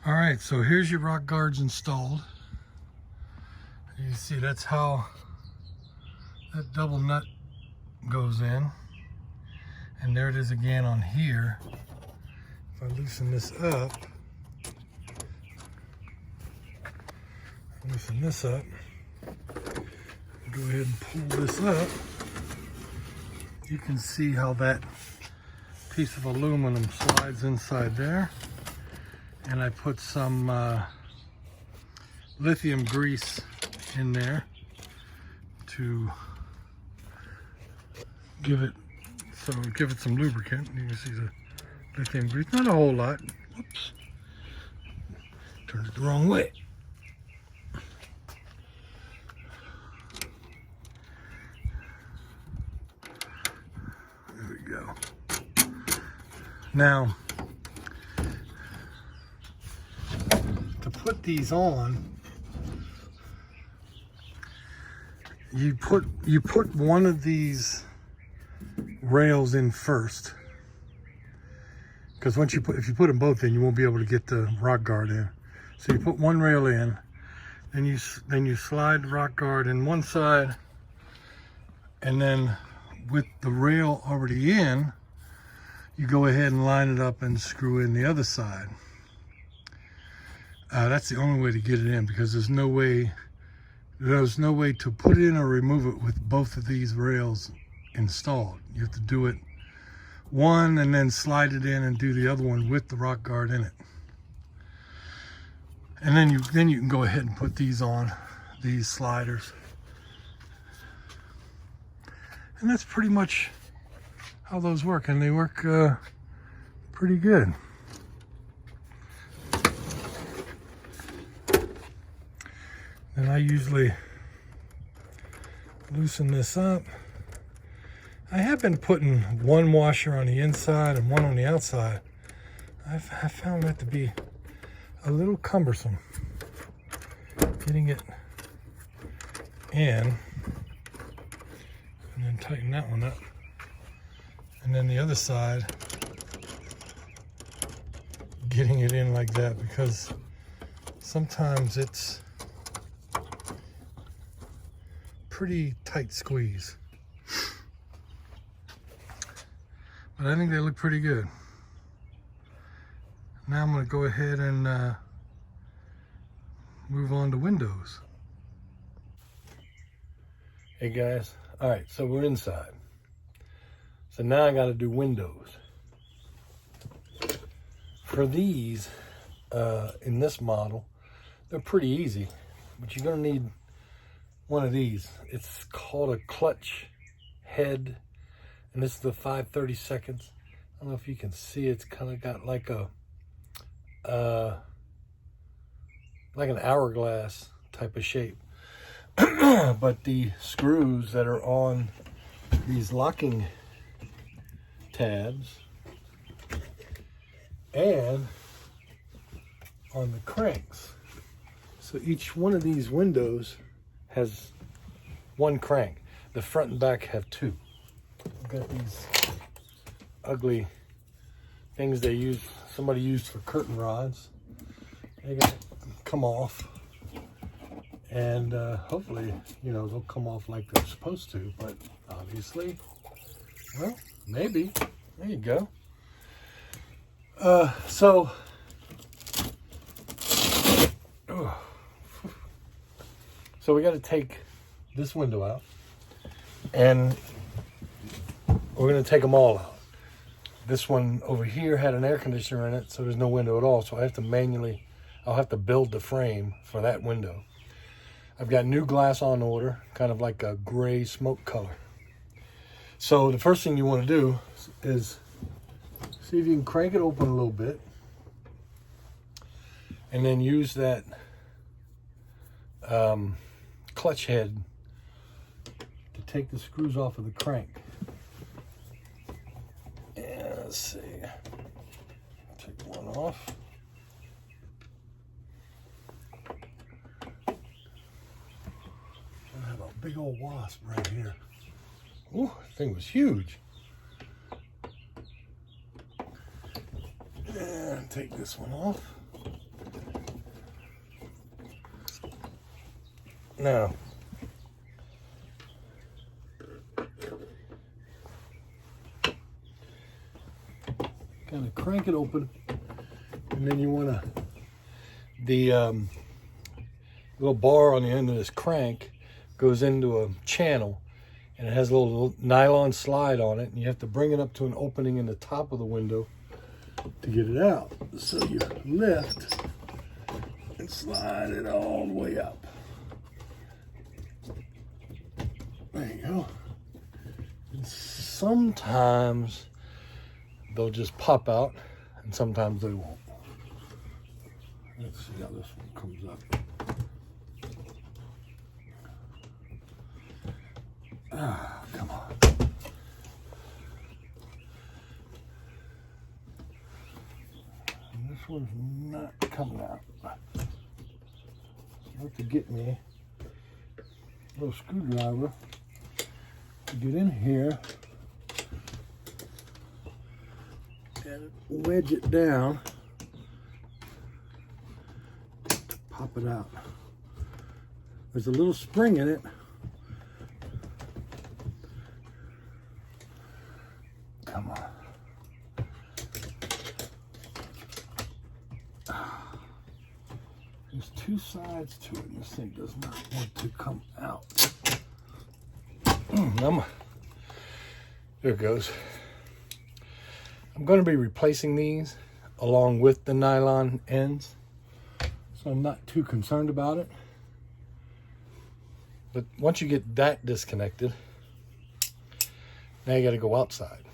All right, so here's your rock guards installed. You see that's how that double nut goes in. And there it is again on here. If I loosen this up, go ahead and pull this up. You can see how that piece of aluminum slides inside there. And I put some lithium grease in there to give it some lubricant. You can see the lithium grease, not a whole lot. Whoops, turned it the wrong way. There we go. Now, to put these on, you put one of these rails in first, because if you put them both in, you won't be able to get the rock guard in. So you put one rail in, then you slide the rock guard in one side, and then with the rail already in, you go ahead and line it up and screw in the other side. That's the only way to get it in, because there's no way to put in or remove it with both of these rails installed. You have to do it one and then slide it in and do the other one with the rock guard in it. And then you can go ahead and put these on, these sliders. And that's pretty much how those work, and they work pretty good. And I usually loosen this up. I have been putting one washer on the inside and one on the outside. I found that to be a little cumbersome, getting it in, and then tighten that one up. And then the other side, getting it in like that, because sometimes it's pretty tight squeeze. But I think they look pretty good. Now I'm going to go ahead and move on to windows. Hey guys, all right, so we're inside. So now I got to do windows. For these, in this model, they're pretty easy, but you're going to need one of these. It's called a clutch head, and this is the 5/32. I don't know if you can see, it's kind of got like an hourglass type of shape. But the screws that are on these locking tabs and on the cranks, so each one of these windows has one crank. The front and back have two. I've got these ugly things somebody used for curtain rods. They gotta come off, and hopefully, they'll come off like they're supposed to, but obviously, well, maybe. There you go. So we got to take this window out, and we're going to take them all out. This one over here had an air conditioner in it, so there's no window at all. So I'll have to build the frame for that window. I've got new glass on order, kind of like a gray smoke color. So the first thing you want to do is see if you can crank it open a little bit, and then use that clutch head to take the screws off of the crank. And let's see, take one off. I have a big old wasp right here. Ooh, that thing was huge. And take this one off. Now, kind of crank it open, and then you want to, the little bar on the end of this crank goes into a channel, and it has a little nylon slide on it, and you have to bring it up to an opening in the top of the window to get it out. So you lift and slide it all the way up. There you go. And sometimes they'll just pop out, and sometimes they won't. Let's see how this one comes up. Ah, come on. And this one's not coming out. So I have to get me a little screwdriver to get in here and wedge it down to pop it out. There's a little spring in it. Come on. There's two sides to it, and this thing does not want to come out. There it goes. I'm going to be replacing these along with the nylon ends, so I'm not too concerned about it. But once you get that disconnected, now you got to go outside.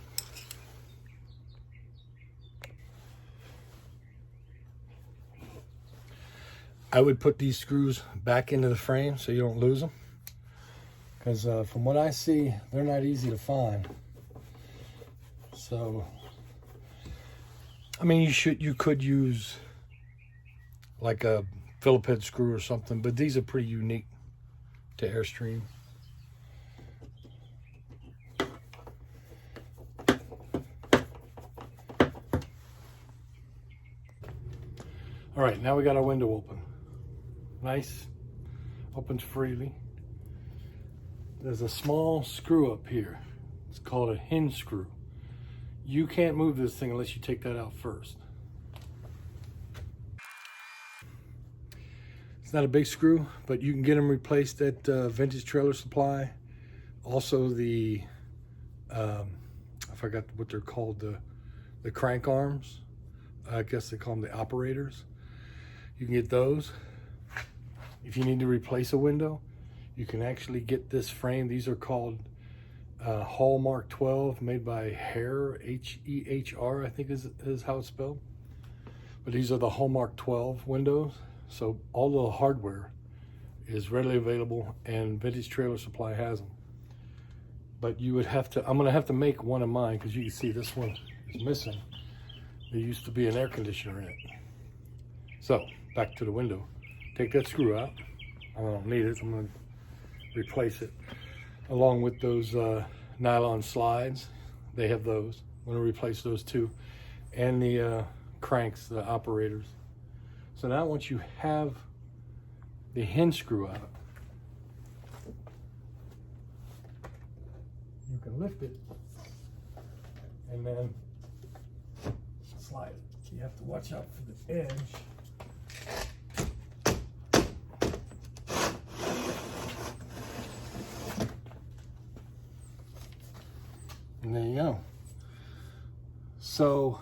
I would put these screws back into the frame so you don't lose them, because from what I see, they're not easy to find. So, I mean, you could use like a Phillip head screw or something, but these are pretty unique to Airstream. All right, now we got our window open. Nice, opens freely. There's a small screw up here. It's called a hinge screw. You can't move this thing unless you take that out first. It's not a big screw, but you can get them replaced at Vintage Trailer Supply. Also the, I forgot what they're called, the crank arms. I guess they call them the operators. You can get those. If you need to replace a window, you can actually get this frame. These are called Hallmark 12, made by Hehr, H-E-H-R, I think is how it's spelled. But these are the Hallmark 12 windows. So all the hardware is readily available, and Vintage Trailer Supply has them. But you would have to, I'm gonna have to make one of mine, because you can see this one is missing. There used to be an air conditioner in it. So back to the window. Take that screw out. I don't need it. I'm going to replace it along with those nylon slides. They have those. I'm going to replace those too, and the cranks, the operators. So now once you have the hinge screw out, you can lift it and then slide it. You have to watch out for the edge. And there you go. So,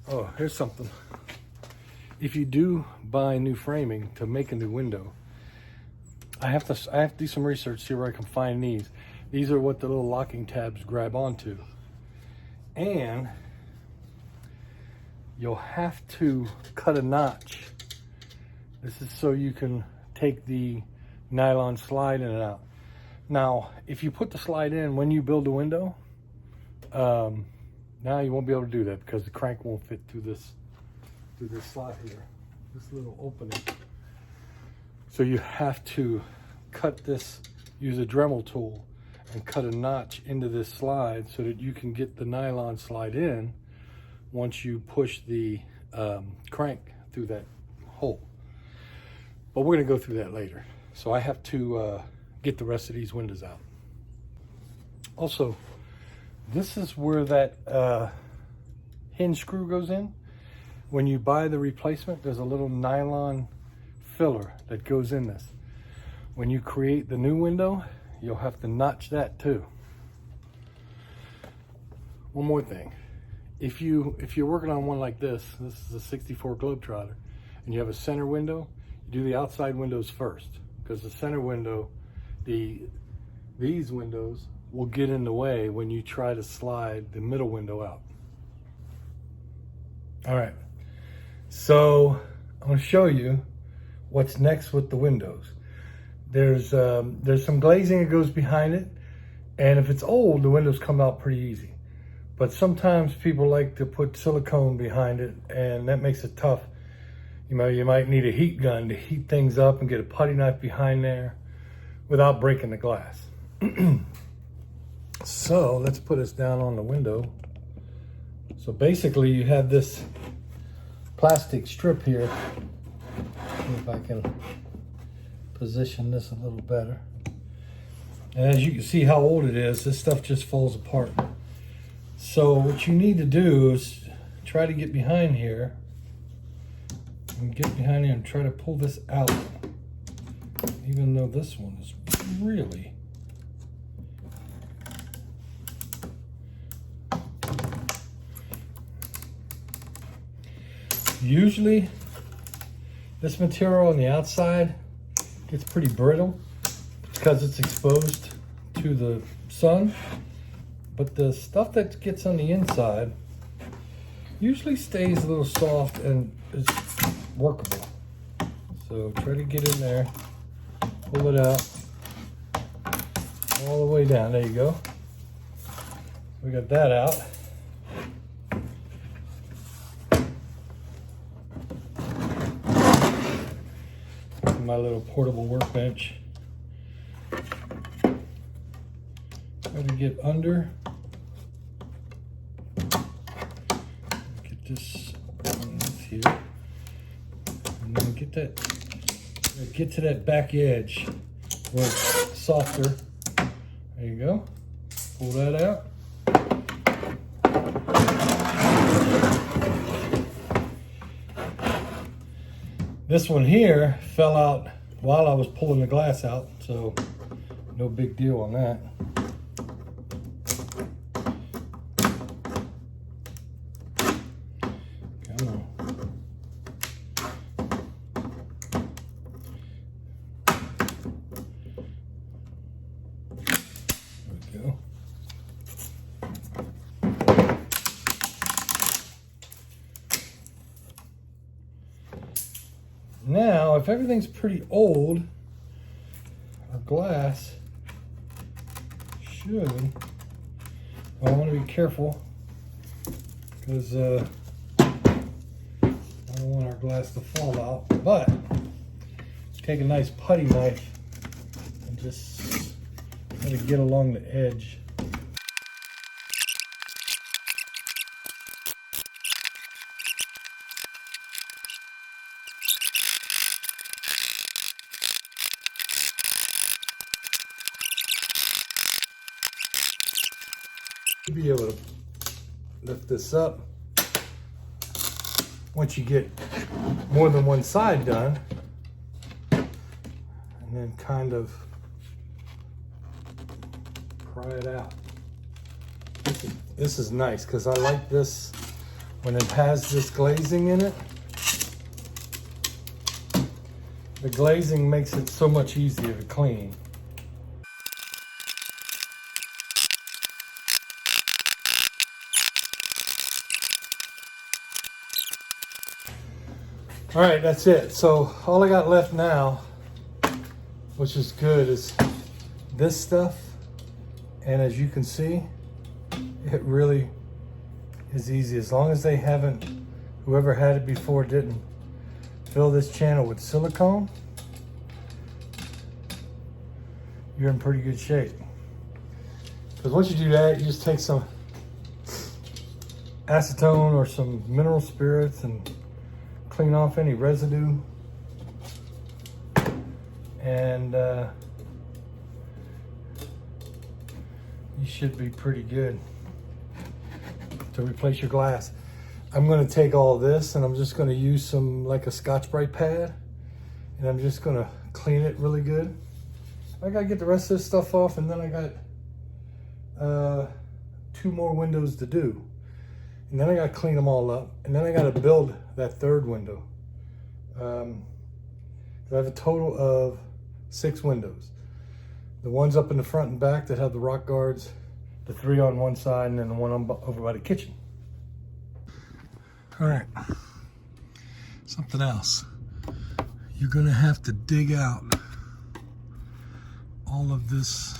oh, here's something. If you do buy new framing to make a new window, I have to do some research, see where I can find these. These are what the little locking tabs grab onto. And you'll have to cut a notch. This is so you can take the nylon slide in and out. Now, if you put the slide in when you build a window, now you won't be able to do that because the crank won't fit through this slot here, this little opening. So you have to cut this, use a Dremel tool and cut a notch into this slide so that you can get the nylon slide in once you push the crank through that hole. but we're gonna go through that later. So I have to get the rest of these windows out. Also, this is where that hinge screw goes in. When you buy the replacement, there's a little nylon filler that goes in this. When you create the new window, you'll have to notch that too. One more thing. If you're working on one like this is a 64 Globetrotter, and you have a center window, you do the outside windows first, because the center window, these windows will get in the way when you try to slide the middle window out. All right, so I'm going to show you what's next with the windows. There's some glazing that goes behind it, and if it's old, the windows come out pretty easy. But sometimes people like to put silicone behind it, and that makes it tough. You might need a heat gun to heat things up and get a putty knife behind there without breaking the glass. So let's put this down on the window. So basically you have this plastic strip here. See if I can position this a little better. And as you can see how old it is, this stuff just falls apart. So what you need to do is try to get behind here and try to pull this out, even though this one is really usually this material on the outside gets pretty brittle because it's exposed to the sun. But the stuff that gets on the inside usually stays a little soft and is workable. So try to get in there, pull it out, all the way down. There you go. We got that out. My little portable workbench. Try to get under. Get this here, and then get to that back edge where it's softer. There you go. Pull that out. This one here fell out while I was pulling the glass out, so no big deal on that. Come on. There we go. Now, if everything's pretty old, our glass should, I want to be careful because I don't want our glass to fall out, but take a nice putty knife and just try to get along the edge. Be able to lift this up once you get more than one side done, and then kind of pry it out. This is nice because I like this when it has this glazing in it. The glazing makes it so much easier to clean. All right, that's it. So all I got left now, which is good, is this stuff. And as you can see, it really is easy. As long as they haven't, whoever had it before didn't fill this channel with silicone, you're in pretty good shape. Because once you do that, you just take some acetone or some mineral spirits and clean off any residue. and you should be pretty good to replace your glass. I'm going to take all this and I'm just going to use some, like a Scotch-Brite pad, and I'm just going to clean it really good. I got to get the rest of this stuff off, and then I got 2 more windows to do. And then I got to clean them all up, and then I got to build that 3rd window. I have a total of 6 windows. The ones up in the front and back that have the rock guards, the 3 on one side, and then the one over by the kitchen. All right, something else. You're gonna have to dig out all of this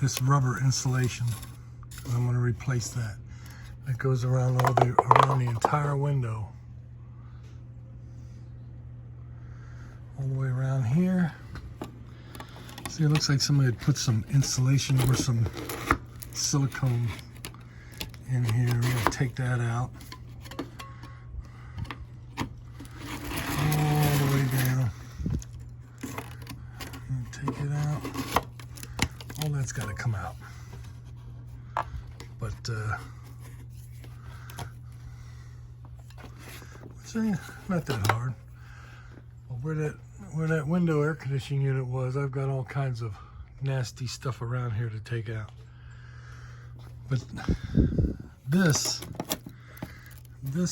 this rubber insulation. I'm gonna replace that. That goes around around the entire window. All the way around here. See, it looks like somebody had put some insulation or some silicone in here. We're gonna take that out. All the way down. Take it out. All that's gotta come out. But it's not that hard. But where that window air conditioning unit was, I've got all kinds of nasty stuff around here to take out. But this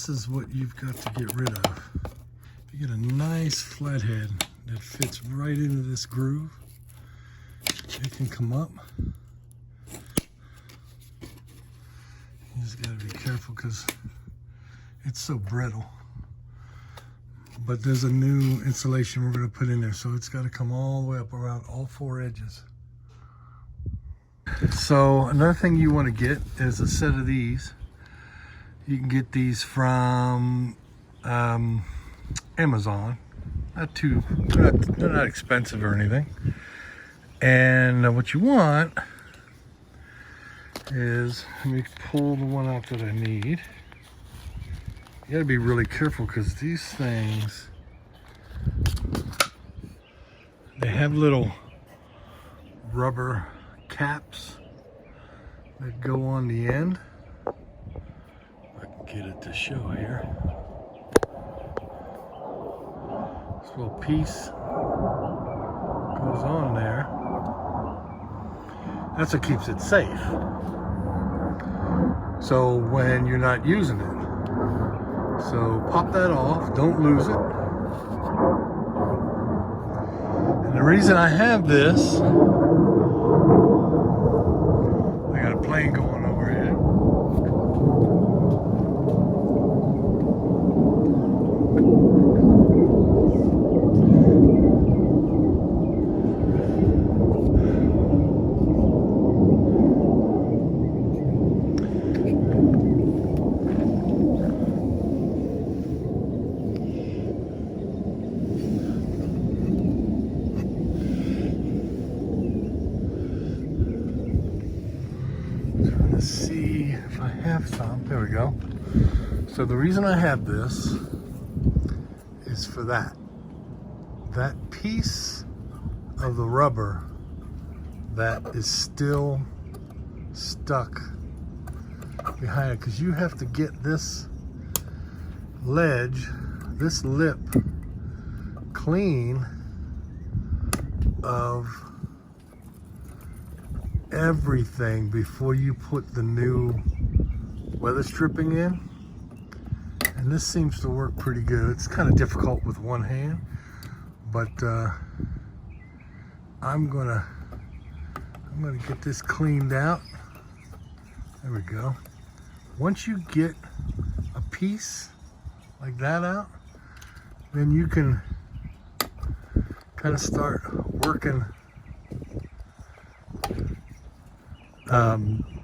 is what you've got to get rid of. You get a nice flathead that fits right into this groove. It can come up. You just gotta be careful because it's so brittle. But there's a new insulation we're gonna put in there, so it's gotta come all the way up around all 4 edges. So another thing you want to get is a set of these. You can get these from Amazon. They're not expensive or anything. And what you want is, let me pull the one out that I need. You gotta be really careful because these things, they have little rubber caps that go on the end. If I can get it to show here. This little piece goes on there. That's what keeps it safe. So when you're not using it. So pop that off, don't lose it. And the reason I have this, I got a plane going overhead. See if I have some. There we go. So the reason I have this is for that piece of the rubber that is still stuck behind it, because you have to get this ledge, this lip, clean of everything before you put the new weather stripping in. And this seems to work pretty good. It's kind of difficult with one hand, but I'm gonna get this cleaned out. There we go. Once you get a piece like that out, then you can kind of start working.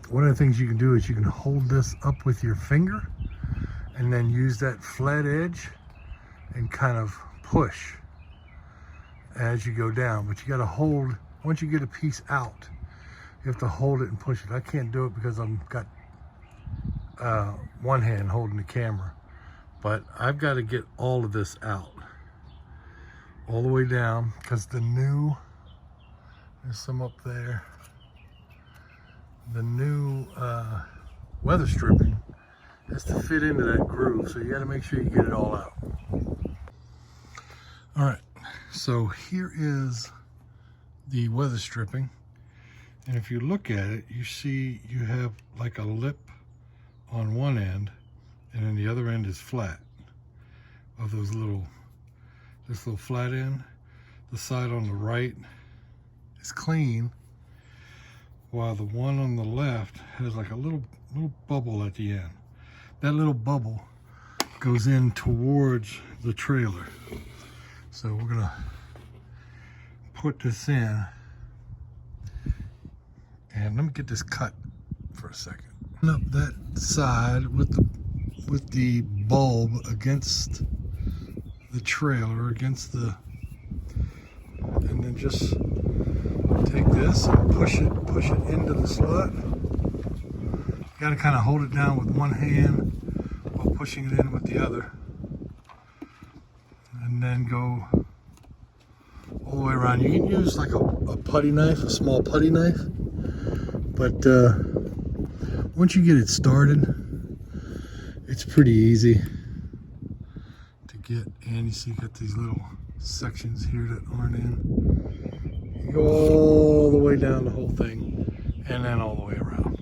One of the things you can do is you can hold this up with your finger and then use that flat edge and kind of push as you go down. But you got to hold, once you get a piece out, you have to hold it and push it. I can't do it because I've got one hand holding the camera, But I've got to get all of this out, all the way down, because the new, there's some up there, the new weather stripping has to fit into that groove, so you got to make sure you get it all out. All right, so here is the weather stripping, and if you look at it, you see you have like a lip on one end, and then the other end is flat of those little, this little flat end. The side on the right is clean, while the one on the left has like a little bubble at the end. That little bubble goes in towards the trailer. So we're gonna put this in, and let me get this cut for a second. Up that side with the bulb against the trailer, against the, and then just take this and push it into the slot. You gotta kind of hold it down with one hand while pushing it in with the other, and then go all the way around. You can use like a putty knife, a small putty knife, but once you get it started, it's pretty easy to get in. You see, you got these little sections here that aren't in. You go all the way down the whole thing, and then all the way around.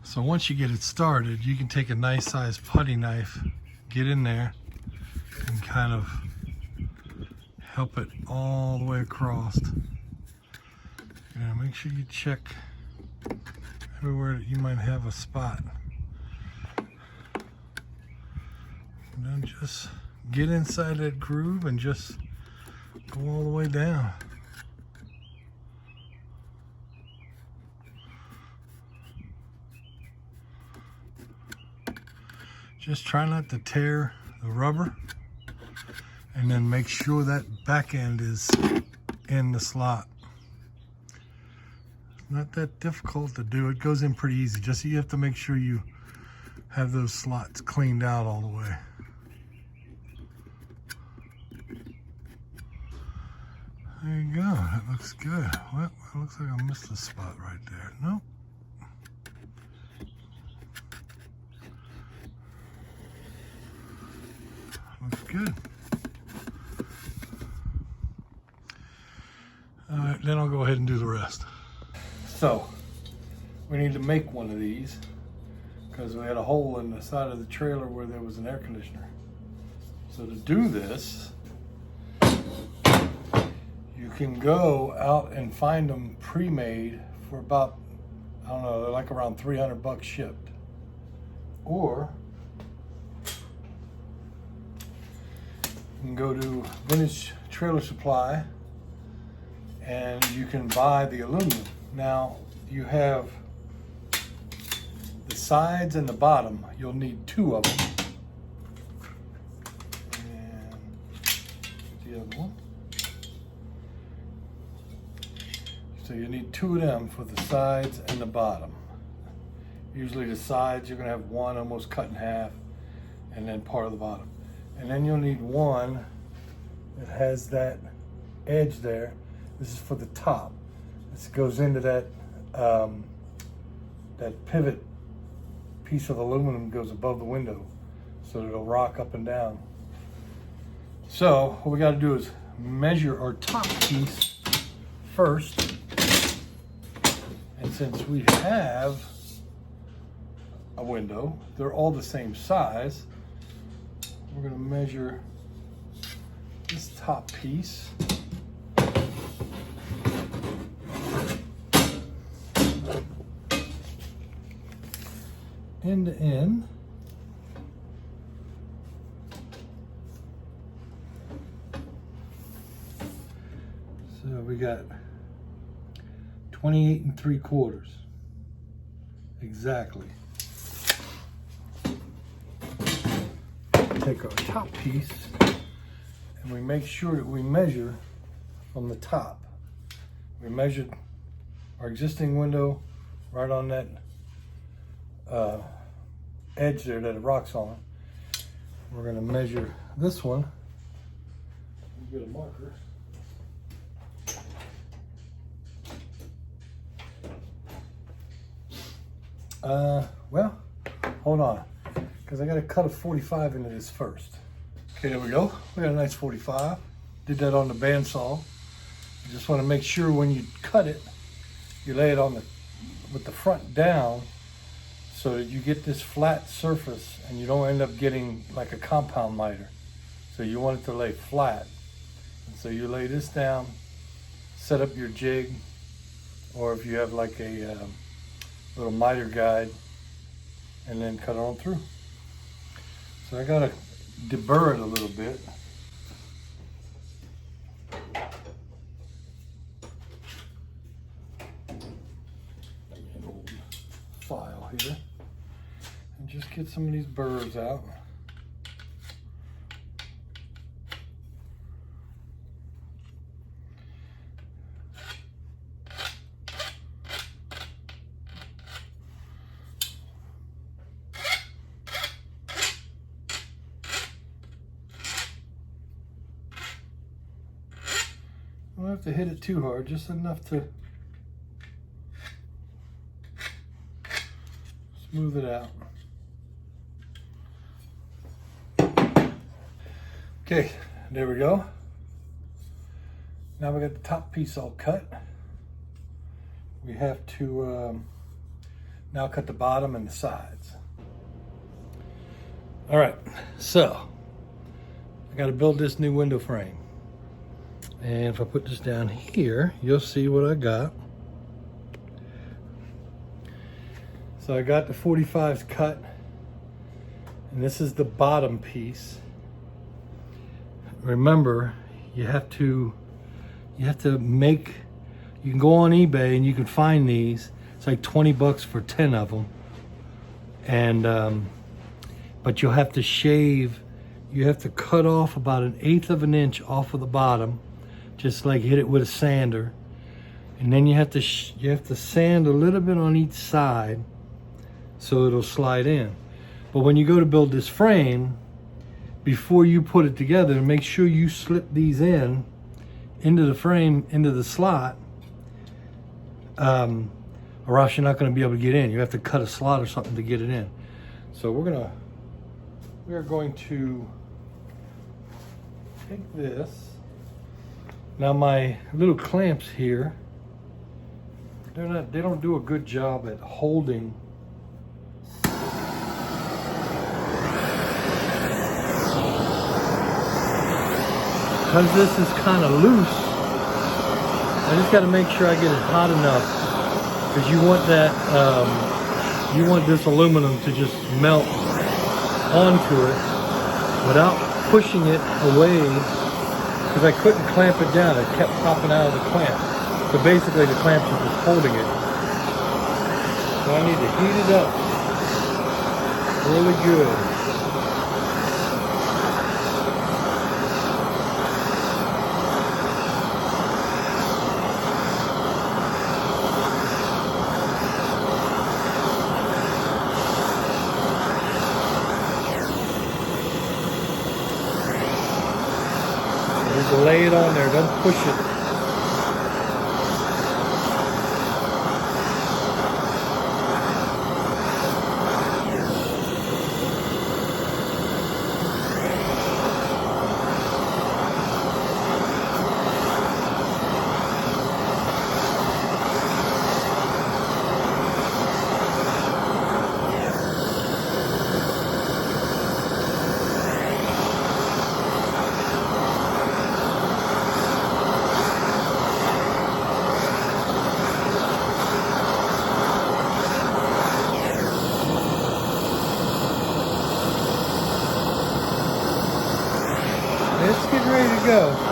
So once you get it started, you can take a nice sized putty knife, get in there, and kind of help it all the way across. Make sure you check everywhere that you might have a spot. And then just get inside that groove and just go all the way down. Just try not to tear the rubber, and then make sure that back end is in the slot. Not that difficult to do. It goes in pretty easy. Just you have to make sure you have those slots cleaned out all the way. There you go. That looks good. Well, it looks like I missed a spot right there. Nope. Looks good. All right, then I'll go ahead and do the rest. So, we need to make one of these because we had a hole in the side of the trailer where there was an air conditioner. So to do this, you can go out and find them pre-made for about, I don't know, they're like around 300 bucks shipped. Or you can go to Vintage Trailer Supply and you can buy the aluminum. Now, you have the sides and the bottom. You'll need two of them. And the other one. So you need two of them for the sides and the bottom. Usually the sides, you're gonna have one almost cut in half, and then part of the bottom. And then you'll need one that has that edge there. This is for the top. This goes into that that pivot piece of aluminum goes above the window, so it'll rock up and down. So what we got to do is measure our top piece first, and since we have a window, they're all the same size. We're going to measure this top piece. End to end. So we got 28 3/4. Exactly. Take our top piece and we make sure that we measure from the top. We measured our existing window right on that edge there that it rocks on. We're going to measure this one. Get a marker. Well, hold on, because I got to cut a 45 into this first. Okay, there we go. We got a nice 45. Did that on the bandsaw. You just want to make sure when you cut it, you lay it on with the front down, so that you get this flat surface and you don't end up getting like a compound miter. So you want it to lay flat. And so you lay this down, set up your jig, or if you have like a little miter guide, and then cut it on through. So I gotta deburr it a little bit. An old file here. And just get some of these burrs out. Don't have to hit it too hard, just enough to smooth it out. Okay, there we go. Now we got the top piece all cut. We have to now cut the bottom and the sides. All right, so I got to build this new window frame. And if I put this down here, you'll see what I got. So I got the 45s cut, and this is the bottom piece. Remember, you have to make, you can go on eBay and you can find these. It's like 20 bucks for 10 of them. And, but you'll have to shave, you have to cut off about 1/8 of an inch off of the bottom. Just like hit it with a sander, and then you have to sand a little bit on each side so it'll slide in. But when you go to build this frame, before you put it together, make sure you slip these into the frame, into the slot, or else you're not going to be able to get in. You have to cut a slot or something to get it in. So we are going to take this. Now my little clamps here, they don't do a good job at holding. Because this is kind of loose, I just got to make sure I get it hot enough, because you want that, you want this aluminum to just melt onto it without pushing it away. Because I couldn't clamp it down, it kept popping out of the clamp. So basically the clamps are just holding it. So I need to heat it up really good. Lay it on there, don't push it. It's getting ready to go.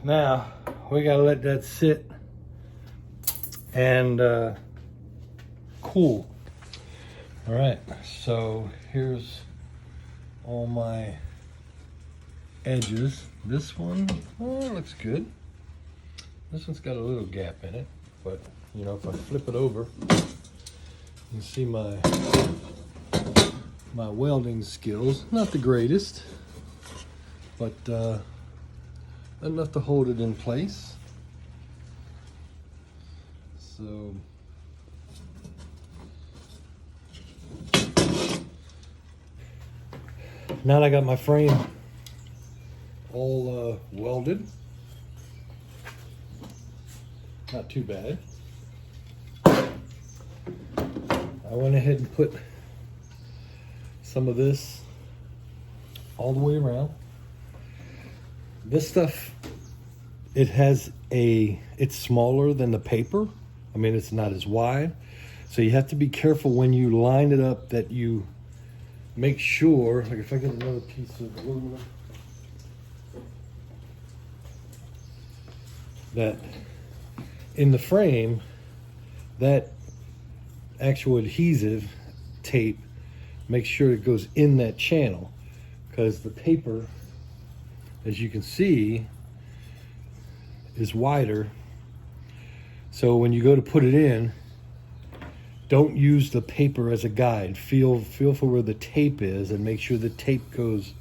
Now we gotta let that sit and cool. All right, so here's all my edges. This one, looks good. This one's got a little gap in it, but you know, if I flip it over, you can see my welding skills. Not the greatest, but enough to hold it in place. So now that I got my frame all welded, not too bad. I went ahead and put some of this all the way around. This stuff, it's smaller than the paper. I mean, it's not as wide. So you have to be careful when you line it up that you make sure, like if I get another piece of aluminum, that in the frame, that actual adhesive tape, make sure it goes in that channel, because the paper, as you can see, is wider. So when you go to put it in, don't use the paper as a guide. Feel for where the tape is and make sure the tape goes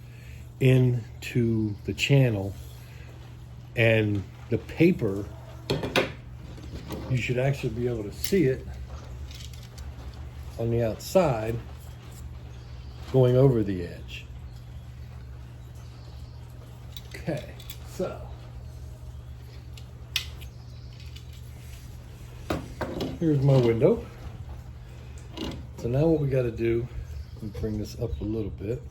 into the channel. And the paper, you should actually be able to see it on the outside going over the edge. Okay, so here's my window. So now what we got to do, let me bring this up a little bit,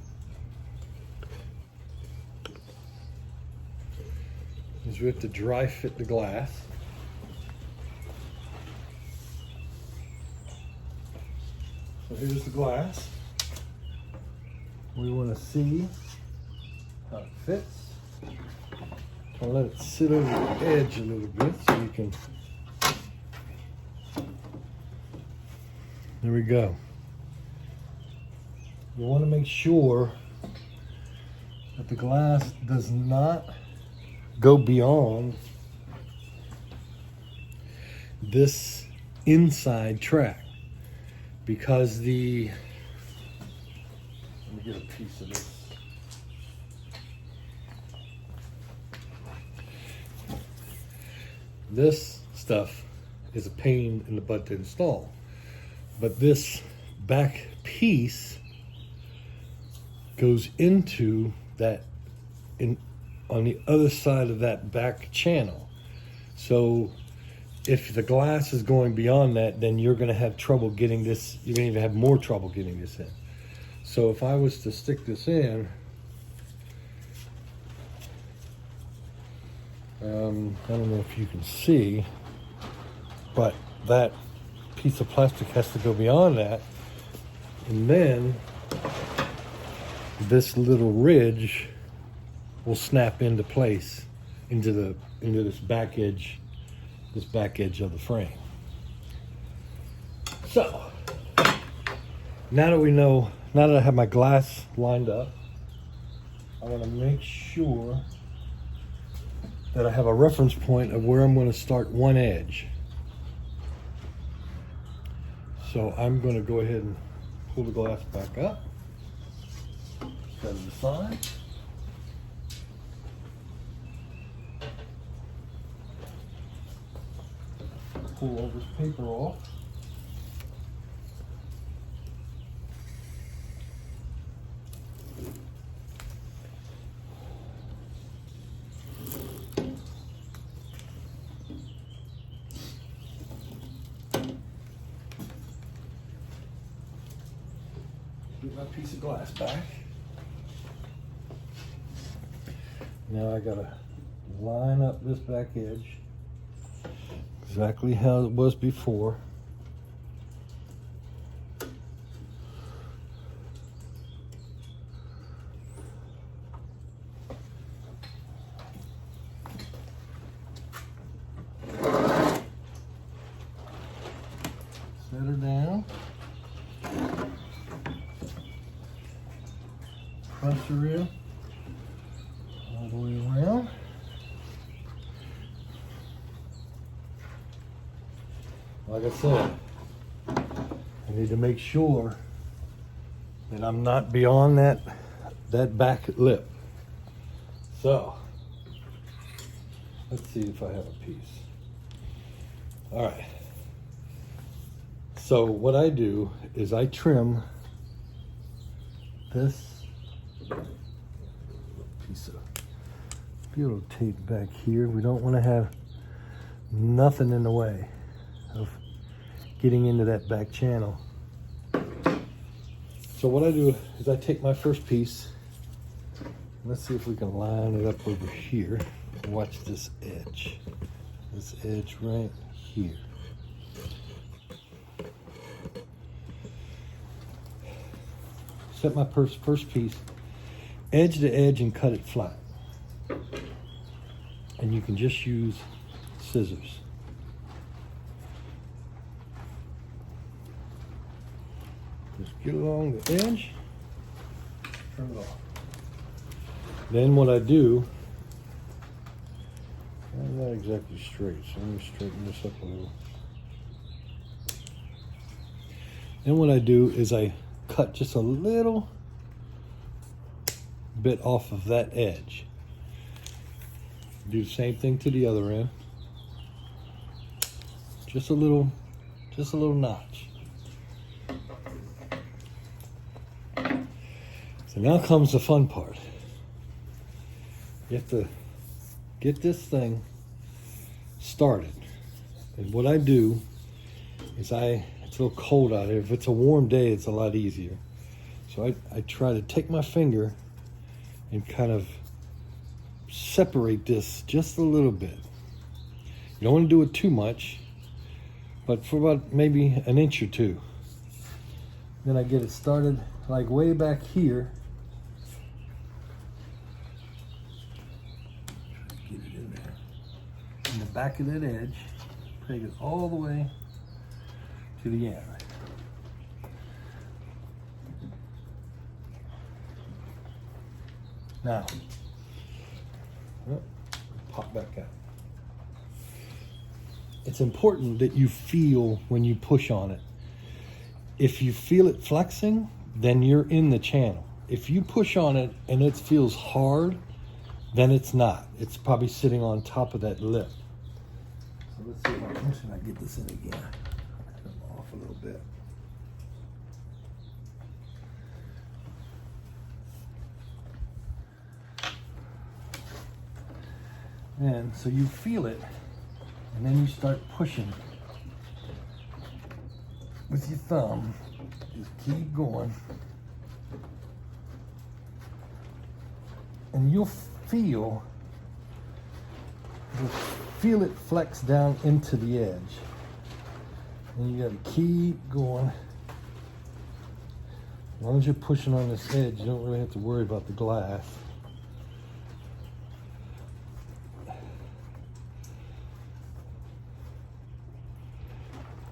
is we have to dry fit the glass. So here's the glass. We want to see how it fits. I'll let it sit over the edge a little bit so you can. There we go. You want to make sure that the glass does not go beyond this inside track, because let me get a piece of this. This stuff is a pain in the butt to install, but this back piece goes into that on the other side of that back channel. So if the glass is going beyond that, then you're going to have trouble getting this. You're going to even have more trouble getting this in. So if I was to stick this in, I don't know if you can see, but that piece of plastic has to go beyond that, and then this little ridge will snap into place into this back edge of the frame. So now that I have my glass lined up, I want to make sure that I have a reference point of where I'm going to start one edge. So I'm going to go ahead and pull the glass back up, set it aside. Pull all this paper off. Get my piece of glass back. Now I gotta line up this back edge exactly how it was before. set her down. Press her in all the way around. Like I said, I need to make sure that I'm not beyond that back lip. So, let's see if I have a piece. All right. So what I do is I trim this piece of butyl tape back here. We don't want to have nothing in the way of getting into that back channel. So what I do is I take my first piece. Let's see if we can line it up over here. Watch this edge. This edge right here. Set my first piece edge to edge and cut it flat. And you can just use scissors. Just get along the edge, turn it off. Then what I do, I'm not exactly straight, so let me straighten this up a little. Then what I do is I cut just a little bit off of that edge. Do the same thing to the other end. Just a little notch. So now comes the fun part. You have to get this thing started. And what I do is it's a little cold out here. If it's a warm day, it's a lot easier. So I try to take my finger and kind of separate this just a little bit. You don't want to do it too much, but for about maybe an inch or two. Then I get it started like way back here. Get it in there. In the back of that edge, take it all the way to the end. Now, pop back out. It's important that you feel when you push on it. If you feel it flexing, then you're in the channel. If you push on it and it feels hard, then it's not. It's probably sitting on top of that lip. So let's see if I get this in again. Turn it off a little bit. And so you feel it, and then you start pushing with your thumb. Just keep going. And you'll feel it flex down into the edge. And you gotta keep going. As long as you're pushing on this edge, you don't really have to worry about the glass.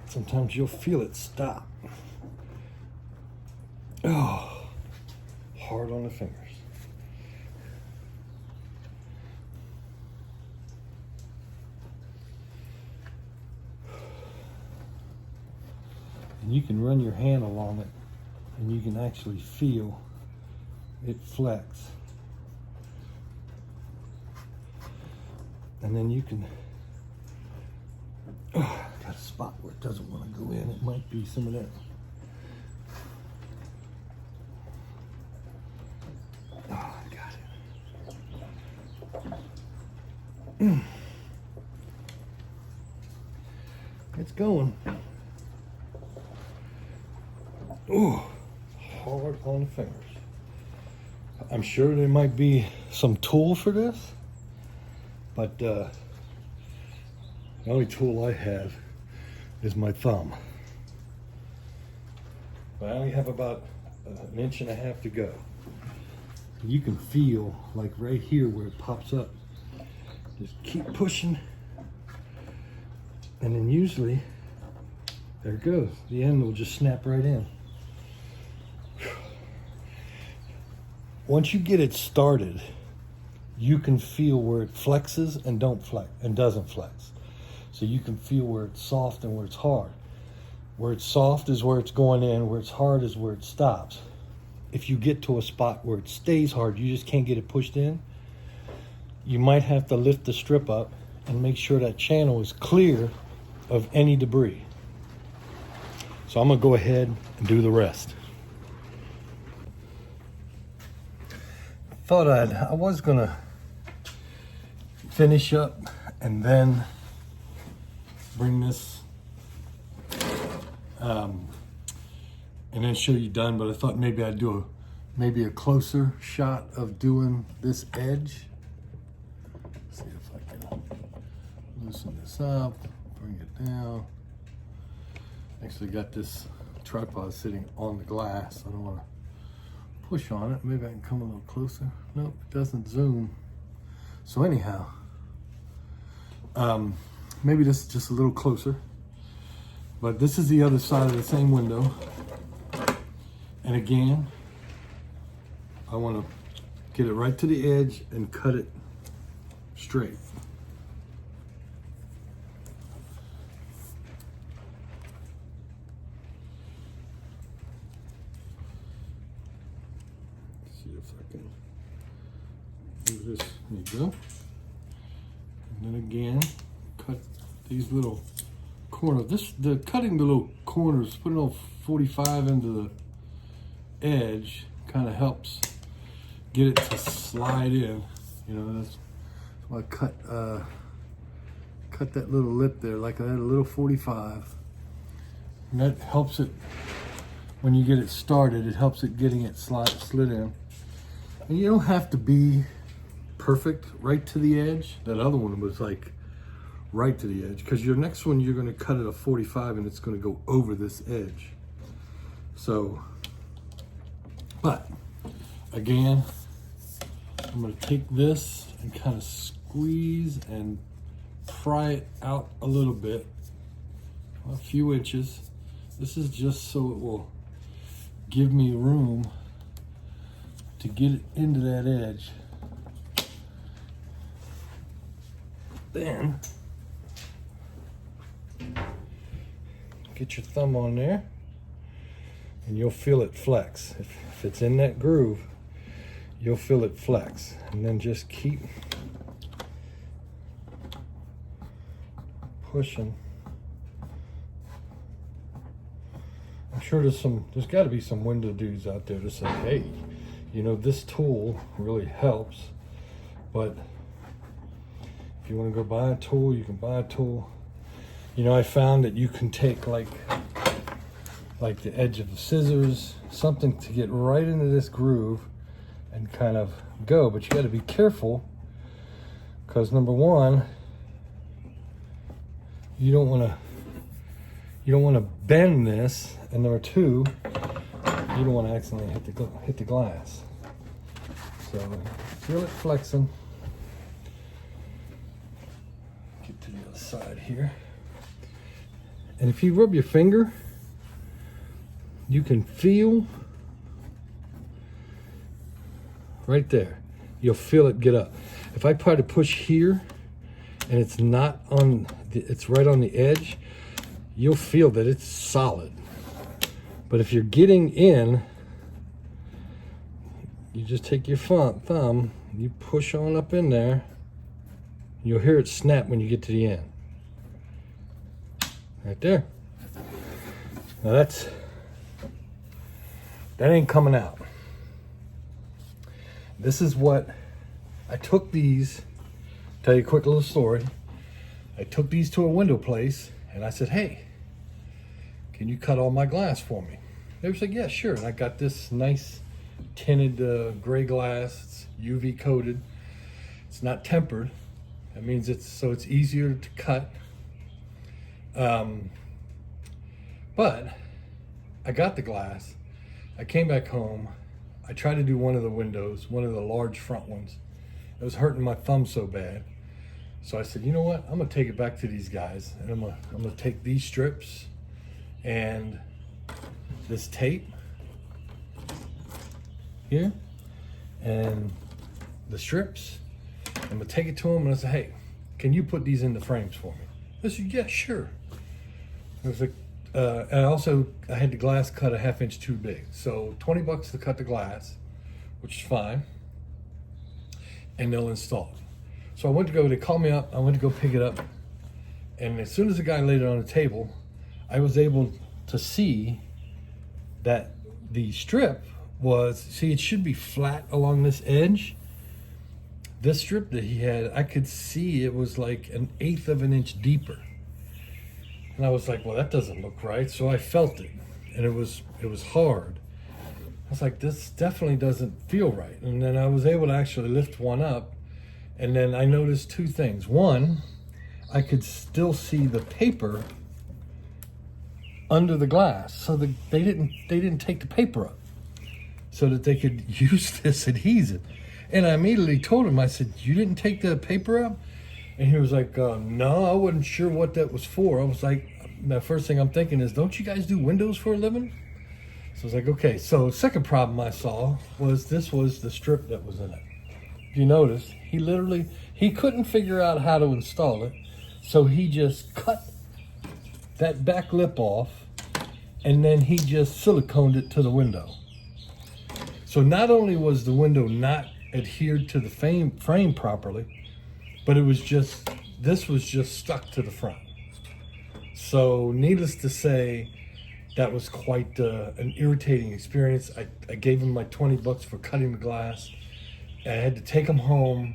Sometimes you'll feel it stop. Oh, hard on the fingers. And you can run your hand along it and you can actually feel it flex. And then you can, got a spot where it doesn't want to go in. It might be some of that. Oh, I got it. It's going. Oh, hard on the fingers. I'm sure there might be some tool for this, but the only tool I have is my thumb. But I only have about an inch and a half to go. You can feel like right here where it pops up. Just keep pushing, and then usually There it goes. The end will just snap right in. Once you get it started, you can feel where it flexes and doesn't flex. So you can feel where it's soft and where it's hard. Where it's soft is where it's going in, where it's hard is where it stops. If you get to a spot where it stays hard, you just can't get it pushed in, you might have to lift the strip up and make sure that channel is clear of any debris. So I'm gonna go ahead and do the rest. I was gonna finish up and then bring this and then show you done, but I thought maybe I'd do a closer shot of doing this edge. See if I can loosen this up, bring it down. Actually got this tripod sitting on the glass. I don't want to push on it. Maybe I can come a little closer. Nope, it doesn't zoom. So anyhow, maybe this is just a little closer. But this is the other side of the same window. And again, I want to get it right to the edge and cut it straight. Let's see if I can do this. There you go. And then again, cut these little corners. Cutting the little corners, putting a little 45 into the edge kind of helps get it to slide in. You know, that's why I cut that little lip there, like I had a little 45. And that helps it, when you get it started, it helps it getting it slid in. And you don't have to be perfect right to the edge. That other one was like right to the edge, because your next one you're going to cut it a 45 and it's going to go over this edge. So, but again, I'm going to take this and kind of squeeze and pry it out a little bit, a few inches. This is just so it will give me room to get it into that edge. Then get your thumb on there and you'll feel it flex. If it's in that groove, you'll feel it flex. And then just keep pushing. I'm sure there's got to be some window dudes out there to say, hey, you know, this tool really helps. But if you want to go buy a tool, you can buy a tool. You know, I found that you can take like the edge of the scissors, something to get right into this groove and kind of go. But you got to be careful, because number one, you don't want to bend this, and number two, you don't want to accidentally hit the glass. So feel it flexing. Get to the other side here. And if you rub your finger, you can feel right there. You'll feel it get up. If I try to push here and it's not on, it's right on the edge, you'll feel that it's solid. But if you're getting in, you just take your thumb, you push on up in there, you'll hear it snap when you get to the end. Right there. Now that ain't coming out. This is what I took these. Tell you a quick little story. I took these to a window place and I said, hey, can you cut all my glass for me? They said, yeah, sure. And I got this nice tinted gray glass. It's UV coated. It's not tempered. That means it's easier to cut. But I got the glass. I came back home. I tried to do one of the windows, one of the large front ones. It was hurting my thumb so bad. So I said, you know what? I'm gonna take it back to these guys, and I'm gonna take these strips and this tape here and the strips. I'm gonna take it to him and I said, hey, can you put these in the frames for me? I said, yeah, sure. It was like, and I had the glass cut a 1/2 inch too big. So 20 bucks to cut the glass, which is fine. And they'll install it. So I went to go, they called me up, I went to go pick it up. And as soon as the guy laid it on the table, I was able to see that the strip was, see, it should be flat along this edge. This strip that he had, I could see it was like 1/8 of an inch deeper. And I was like, well, that doesn't look right. So I felt it, and it was hard. I was like, this definitely doesn't feel right. And then I was able to actually lift one up, and then I noticed two things. One, I could still see the paper under the glass, so they didn't take the paper up, so that they could use this adhesive. And I immediately told him, I said, you didn't take the paper up? And he was like, no, I wasn't sure what that was for. I was like, the first thing I'm thinking is, don't you guys do windows for a living? So I was like, okay. So second problem I saw was this was the strip that was in it. If you notice, he couldn't figure out how to install it. So he just cut that back lip off, and then he just siliconed it to the window. So not only was the window not adhered to the frame properly, but this was just stuck to the front. So needless to say, that was quite an irritating experience. I gave him my 20 bucks for cutting the glass. I had to take him home,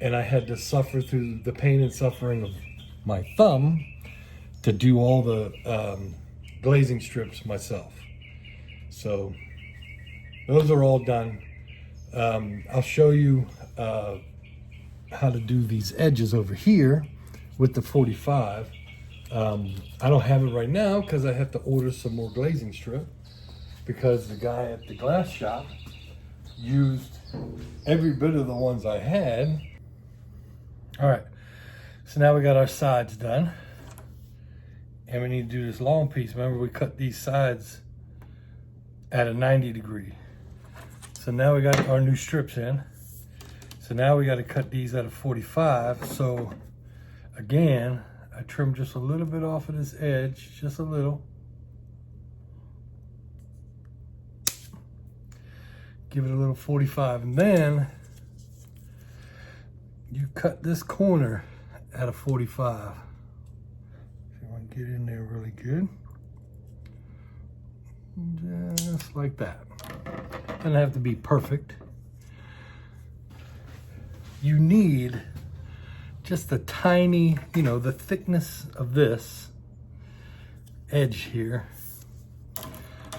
and I had to suffer through the pain and suffering of my thumb to do all the glazing strips myself. So those are all done. I'll show you how to do these edges over here with the 45. I don't have it right now because I have to order some more glazing strip, because the guy at the glass shop used every bit of the ones I had. All right, so now we got our sides done, and we need to do this long piece. Remember, we cut these sides at a 90 degree. So now we got our new strips in. So now we got to cut these at a 45. So again, I trimmed just a little bit off of this edge, just a little. Give it a little 45, and then you cut this corner at a 45. So you want to get in there really good. Just like that. Doesn't have to be perfect. You need just a tiny, the thickness of this edge here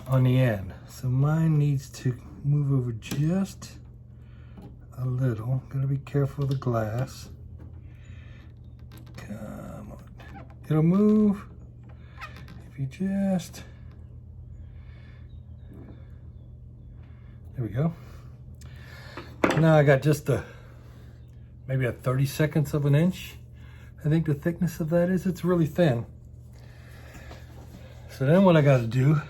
on the end. So mine needs to move over just a little. Gotta be careful of the glass. Come on. It'll move if you just... There we go. Now I got just maybe a 32nd of an inch. I think the thickness of that is. It's really thin. So then what I got to do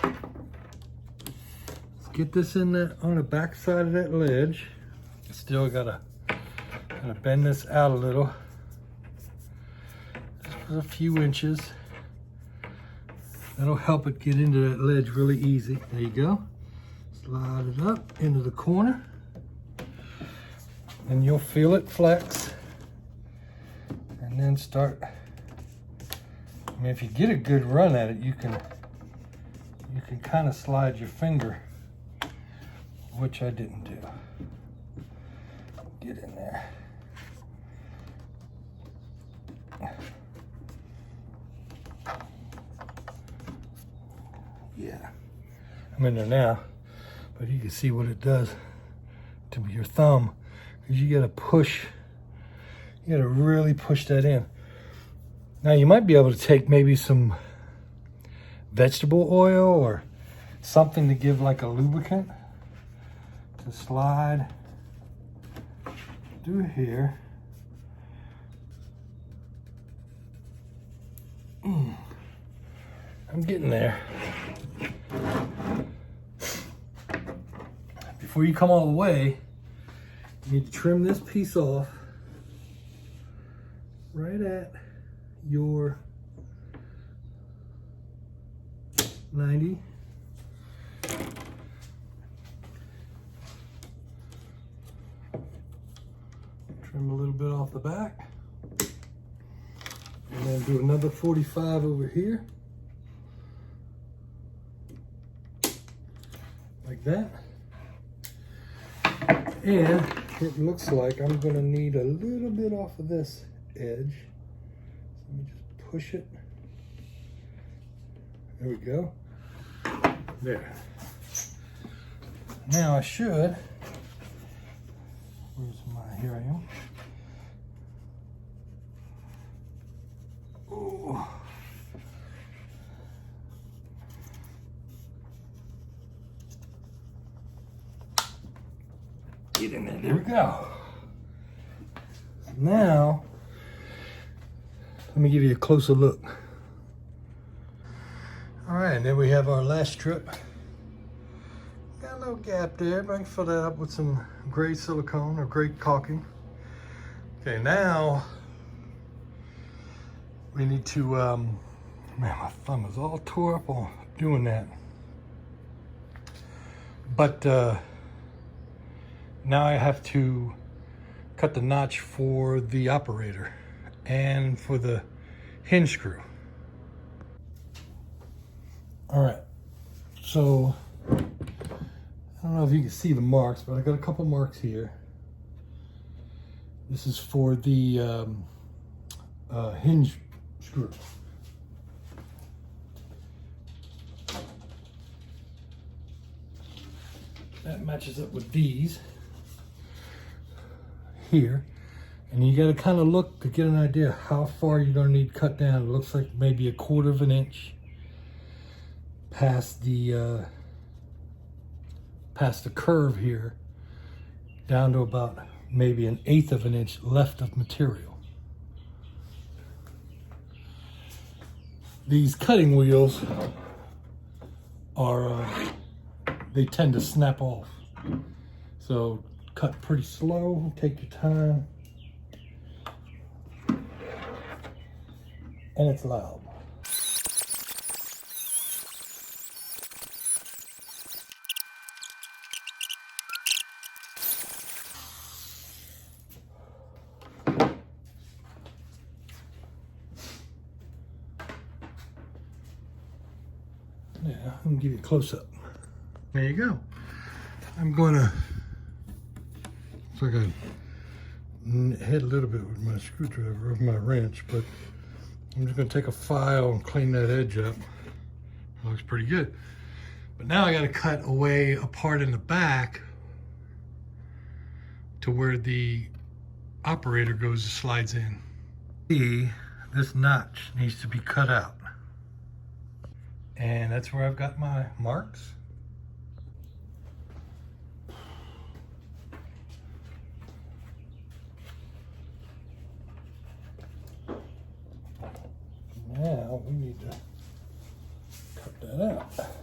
is get this in there on the back side of that ledge. Still got to kind of bend this out a little, just a few inches. That'll help it get into that ledge really easy. There you go. Slide it up into the corner, and you'll feel it flex, and then start. I mean, if you get a good run at it, you can kind of slide your finger, which I didn't do. Get in there. Yeah, I'm in there now. But you can see what it does to your thumb, because you gotta push, you gotta really push that in. Now you might be able to take maybe some vegetable oil or something to give like a lubricant to slide through here. I'm getting there. Before you come all the way, you need to trim this piece off right at your 90. Trim a little bit off the back. And then do another 45 over here. Like that. And it looks like I'm gonna need a little bit off of this edge. So let me just push it. There we go. There. Now I should, where's my, here I am. Oh. Get in there, there we go. Now, let me give you a closer look. All right, and then we have our last strip. Got a little gap there, but I can fill that up with some gray silicone or gray caulking. Okay, now we need to, man, my thumb is all tore up on doing that. But now I have to cut the notch for the operator and for the hinge screw. All right, so I don't know if you can see the marks, but I got a couple marks here. This is for the hinge screw. That matches up with these here. And you got to kind of look to get an idea how far you're going to need cut down. It looks like maybe 1/4 of an inch past the curve here, down to about maybe 1/8 of an inch left of material. These cutting wheels are they tend to snap off, so cut pretty slow, take your time, and it's loud. Yeah, I'm gonna give you a close-up. There you go. I'm gonna, looks like I hit a little bit with my screwdriver of my wrench, but I'm just gonna take a file and clean that edge up. It looks pretty good. But now I gotta cut away a part in the back to where the operator goes, slides in. See, this notch needs to be cut out. And that's where I've got my marks. Now we need to cut that out.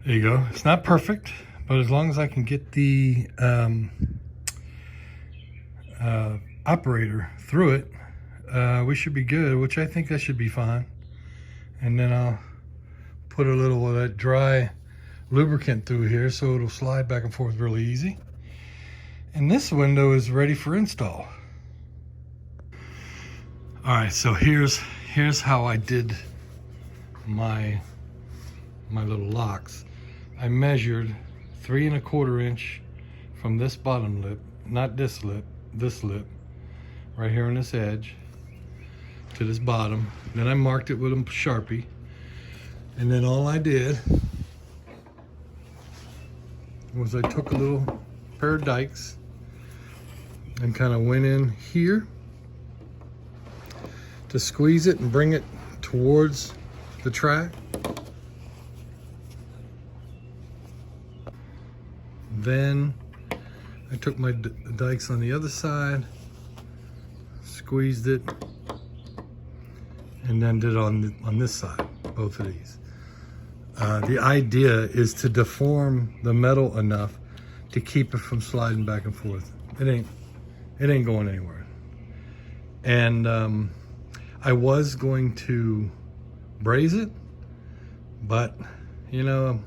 There you go. It's not perfect, but as long as I can get the operator through it, we should be good, which I think that should be fine. And then I'll put a little of that dry lubricant through here so it'll slide back and forth really easy. And this window is ready for install. All right, so here's how I did my little locks. I measured 3 1/4 inch from this bottom lip, not this lip, right here on this edge to this bottom. Then I marked it with a Sharpie. And then all I did was I took a little pair of dikes and kind of went in here to squeeze it and bring it towards the track. Then I took my dikes on the other side, squeezed it, and then did it on this side, both of these. The idea is to deform the metal enough to keep it from sliding back and forth. It ain't going anywhere. And I was going to braze it, but you know,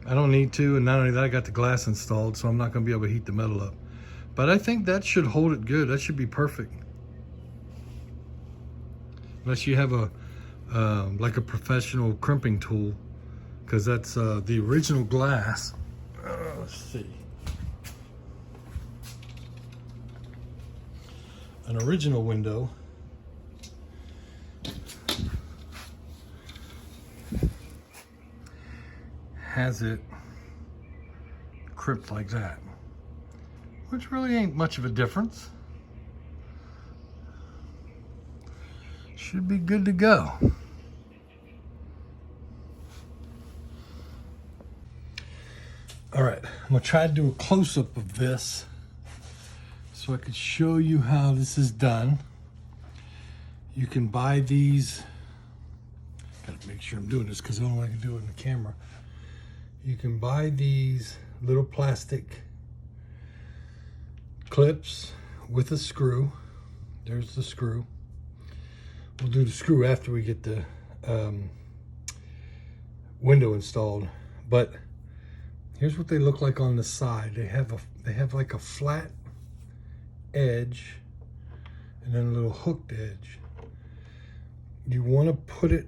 I don't need to, and not only that, I got the glass installed, so I'm not going to be able to heat the metal up. But I think that should hold it good. That should be perfect. Unless you have a like a professional crimping tool, because that's the original glass. Let's see. An original window has it crimped like that, which really ain't much of a difference. Should be good to go. All right, I'm gonna try to do a close-up of this so I could show you how this is done. You can buy these. Gotta make sure I'm doing this because I don't want to do it in the camera. You can buy these little plastic clips with a screw. There's the screw. We'll do the screw after we get the window installed. But here's what they look like on the side. They have like a flat edge and then a little hooked edge. You want to put it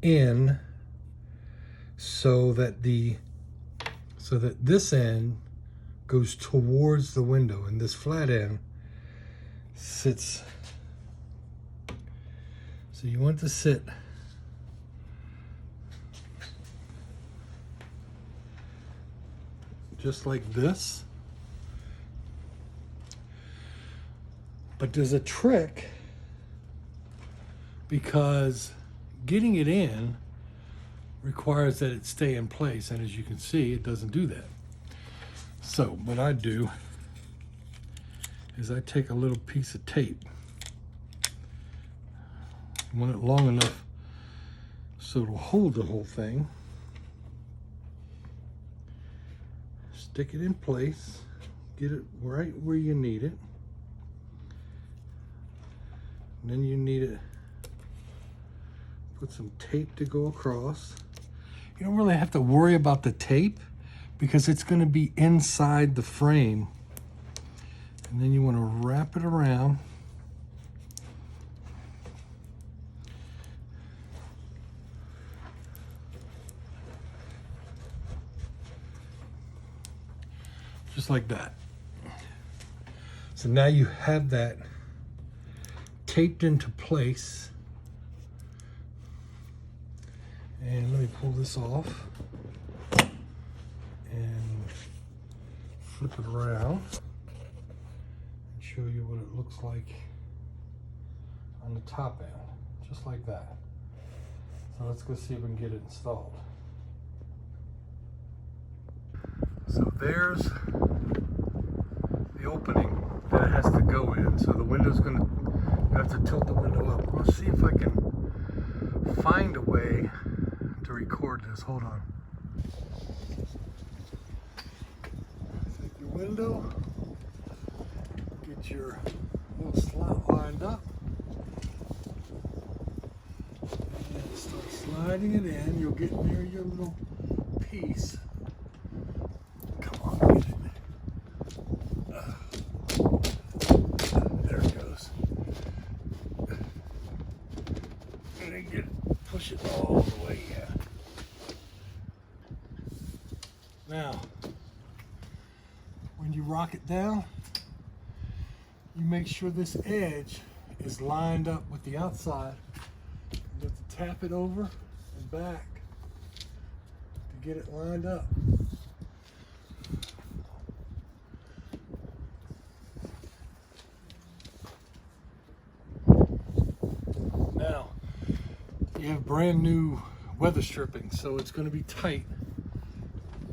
in so that this end goes towards the window and this flat end sits. So you want it to sit just like this. But there's a trick, because getting it in requires that it stay in place, and as you can see, it doesn't do that. So what I do is I take a little piece of tape, I want it long enough so it'll hold the whole thing, stick it in place, get it right where you need it, and then you need it, put some tape to go across. You don't really have to worry about the tape because it's going to be inside the frame. And then you want to wrap it around. Just like that. So now you have that taped into place. And let me pull this off and flip it around and show you what it looks like on the top end, just like that. So let's go see if we can get it installed. So there's the opening that it has to go in. So the window's gonna, you have to tilt the window up. Let's see if I can find a way to record this. Hold on. Take your window, get your little slot lined up, and start sliding it in. You'll get near your little piece. Come on, get it. There it goes. And then get it, push it all the way in. Now, when you rock it down, you make sure this edge is lined up with the outside. You have to tap it over and back to get it lined up. You have brand new weather stripping, so it's going to be tight.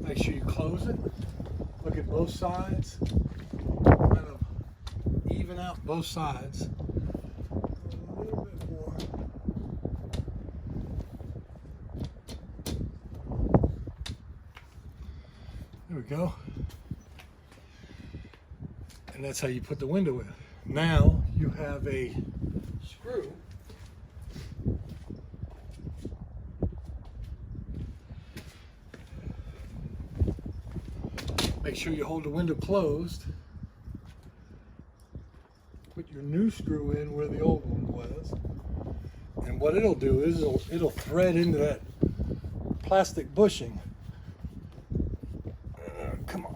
Make sure you close it. Look at both sides. Kind of even out both sides. A little bit more. There we go. And that's how you put the window in. Now you have a screw. Make sure you hold the window closed. Put your new screw in where the old one was. And what it'll do is it'll thread into that plastic bushing. Come on.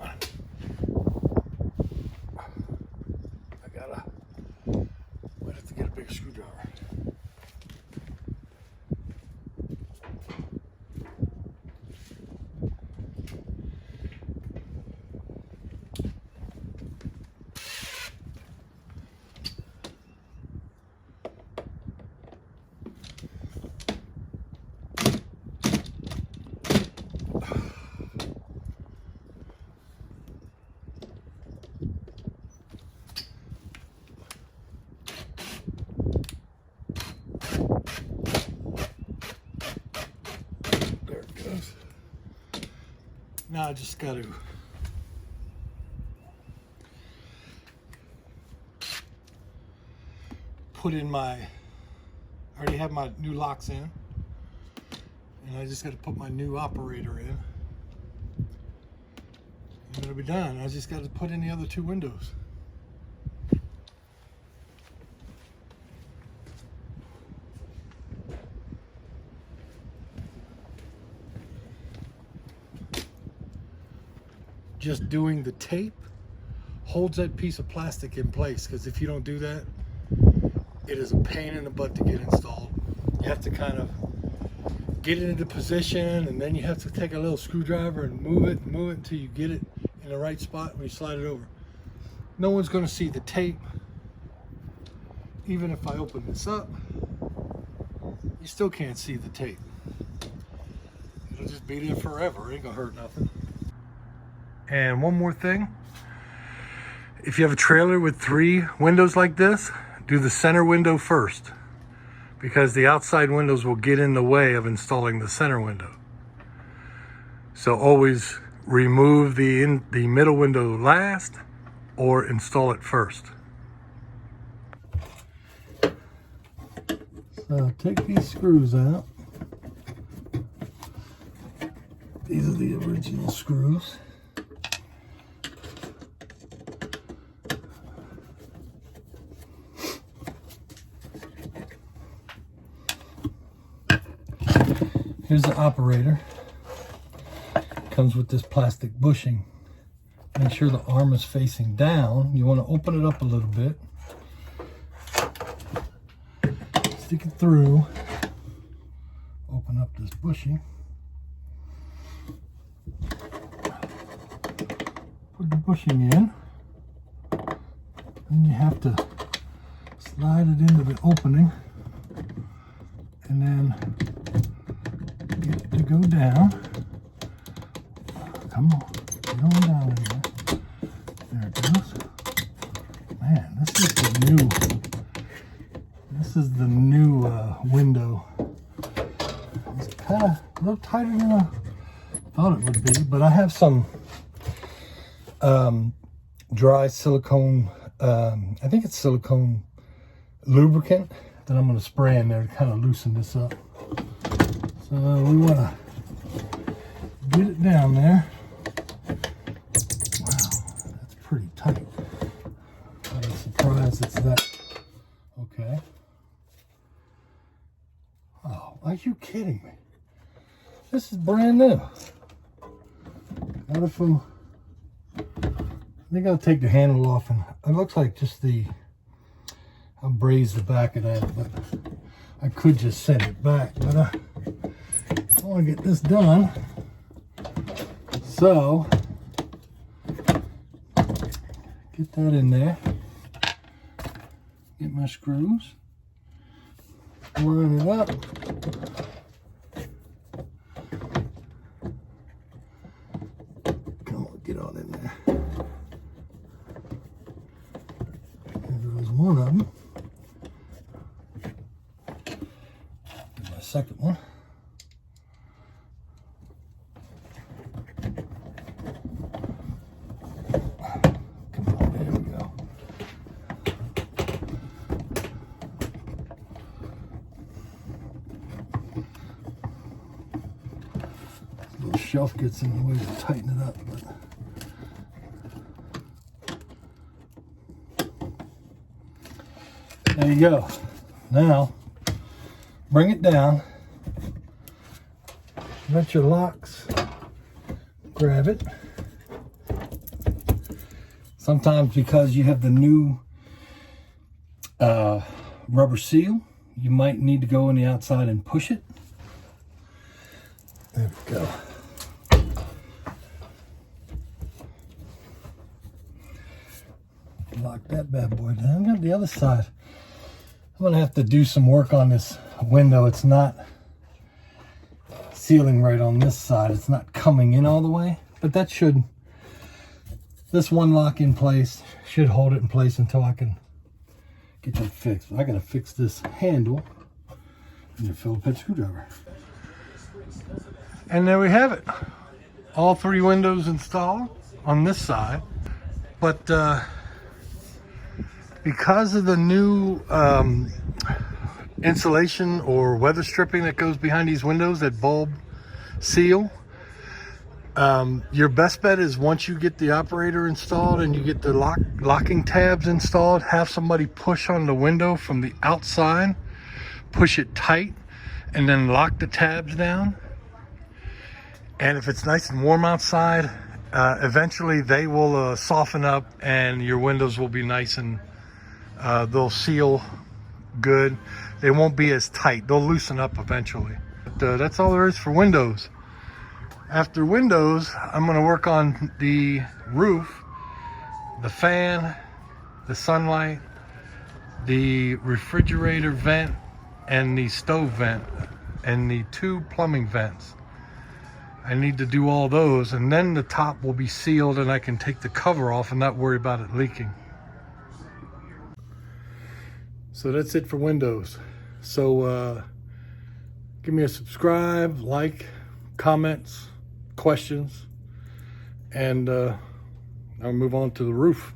Might have to get a bigger screwdriver. Now I just got to put in I already have my new locks in, and I just got to put my new operator in, and it'll be done. I just got to put in the other two windows. Just doing the tape holds that piece of plastic in place, because if you don't do that, it is a pain in the butt to get installed. You have to kind of get it into position, and then you have to take a little screwdriver and move it until you get it in the right spot when you slide it over. No one's going to see the tape. Even if I open this up, you still can't see the tape. It'll just be there forever. It ain't gonna hurt nothing. And one more thing, if you have a trailer with 3 windows like this, do the center window first, because the outside windows will get in the way of installing the center window. So always remove the middle window last, or install it first. So take these screws out. These are the original screws. Here's the operator. Comes with this plastic bushing. Make sure the arm is facing down. You want to open it up a little bit. Stick it through. Open up this bushing. Put the bushing in. Then you have to slide it into the opening. And then get it to go down. Come on, get on down in there. There it goes. Man, this is the new window. It's kind of a little tighter than I thought it would be, but I have some dry silicone, I think it's silicone lubricant that I'm going to spray in there to kind of loosen this up. So we want to get it down there. Wow, that's pretty tight. I'm surprised it's that. Okay. Oh, are you kidding me? This is brand new. What if I think I'll take the handle off, and it looks like just I'll braze the back of that, but I could just send it back, but I want to get this done. So get that in there. Get my screws. line it up. Come on, get on in there. There goes one of them. Get my second one. Shelf gets in the way to tighten it up, but there you go. Now bring it down, let your locks grab it. Sometimes because you have the new rubber seal, you might need to go on the outside and push it. There we go. Lock that bad boy down. Got the other side. I'm gonna have to do some work on this window. It's not sealing right on this side. It's not coming in all the way, but that should, this one lock in place should hold it in place until I can get that fixed. I gotta fix this handle and a Phillips head screwdriver. And there we have it. All 3 windows installed on this side, but because of the new insulation or weather stripping that goes behind these windows, that bulb seal, your best bet is once you get the operator installed and you get the locking tabs installed, have somebody push on the window from the outside, push it tight, and then lock the tabs down. And if it's nice and warm outside, eventually they will soften up and your windows will be nice and they'll seal good. They won't be as tight. They'll loosen up eventually. But that's all there is for windows. After windows, I'm going to work on the roof, the fan, the sunlight, the refrigerator vent, and the stove vent, and the 2 plumbing vents. I need to do all those, and then the top will be sealed and I can take the cover off and not worry about it leaking. So that's it for windows. So give me a subscribe, like, comments, questions, and I'll move on to the roof.